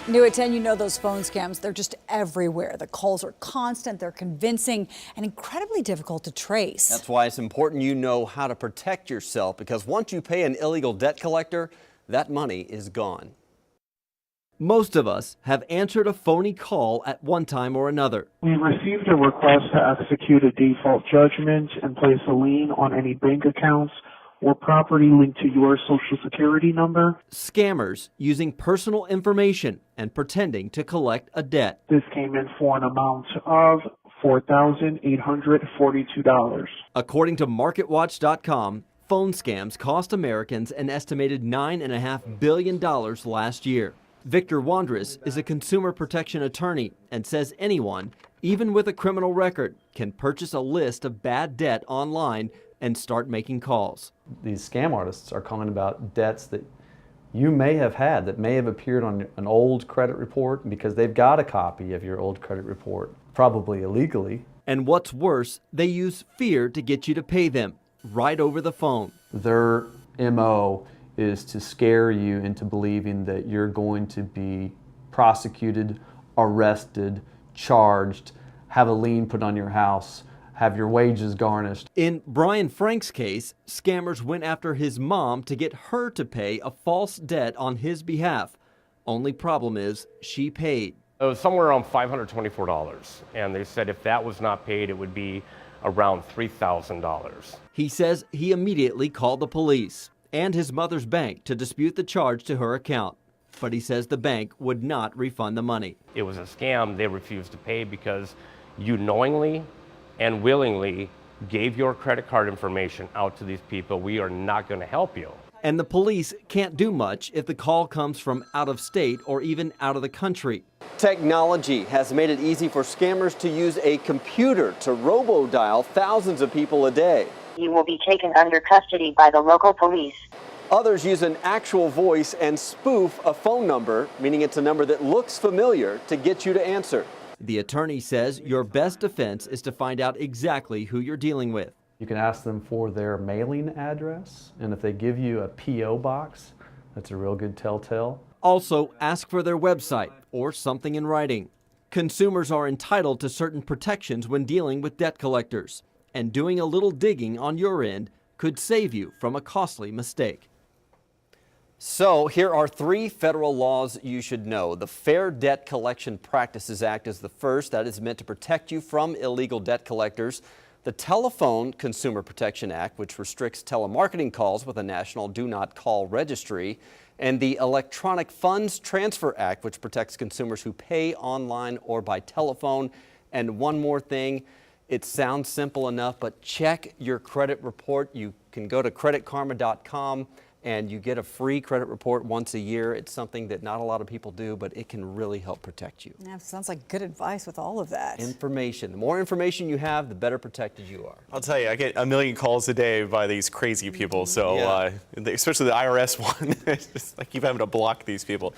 New at 10, you know those phone scams, they're just everywhere. The calls are constant, they're convincing, and incredibly difficult to trace. That's why it's important you know how to protect yourself, because once you pay an illegal debt collector, that money is gone. Most of us have answered a phony call at one time or another. We received a request to execute a default judgment and place a lien on any bank accounts or property linked to your Social Security number. Scammers using personal information and pretending to collect a debt. This came in for an amount of $4,842. According to MarketWatch.com, phone scams cost Americans an estimated $9.5 billion last year. Victor Wandres is a consumer protection attorney and says anyone, even with a criminal record, can purchase a list of bad debt online and start making calls. These scam artists are calling about debts that you may have had, that may have appeared on an old credit report because they've got a copy of your old credit report, probably illegally. And what's worse, they use fear to get you to pay them right over the phone. Their MO is to scare you into believing that you're going to be prosecuted, arrested, charged, have a lien put on your house, have your wages garnished. In Brian Frank's case, scammers went after his mom to get her to pay a false debt on his behalf. Only problem is she paid. It was somewhere around $524, and they said if that was not paid, it would be around $3,000. He says he immediately called the police and his mother's bank to dispute the charge to her account. But he says the bank would not refund the money. It was a scam. They refused to pay because you knowingly and willingly gave your credit card information out to these people. We are not going to help you. And the police can't do much if the call comes from out of state or even out of the country. Technology has made it easy for scammers to use a computer to robo-dial thousands of people a day. You will be taken under custody by the local police. Others use an actual voice and spoof a phone number, meaning it's a number that looks familiar, to get you to answer. The attorney says your best defense is to find out exactly who you're dealing with. You can ask them for their mailing address, and if they give you a P.O. box, that's a real good telltale. Also, ask for their website or something in writing. Consumers are entitled to certain protections when dealing with debt collectors, and doing a little digging on your end could save you from a costly mistake. So here are 3 federal laws you should know. The Fair Debt Collection Practices Act is the first. That is meant to protect you from illegal debt collectors. The Telephone Consumer Protection Act, which restricts telemarketing calls with a national do not call registry. And the Electronic Funds Transfer Act, which protects consumers who pay online or by telephone. And one more thing, it sounds simple enough, but check your credit report. You can go to creditkarma.com and you get a free credit report once a year. It's something that not a lot of people do, but it can really help protect you. Yeah, sounds like good advice with all of that. Information. The more information you have, the better protected you are. I'll tell you, I get a million calls a day by these crazy people. So, especially the IRS one, it's just, I keep having to block these people.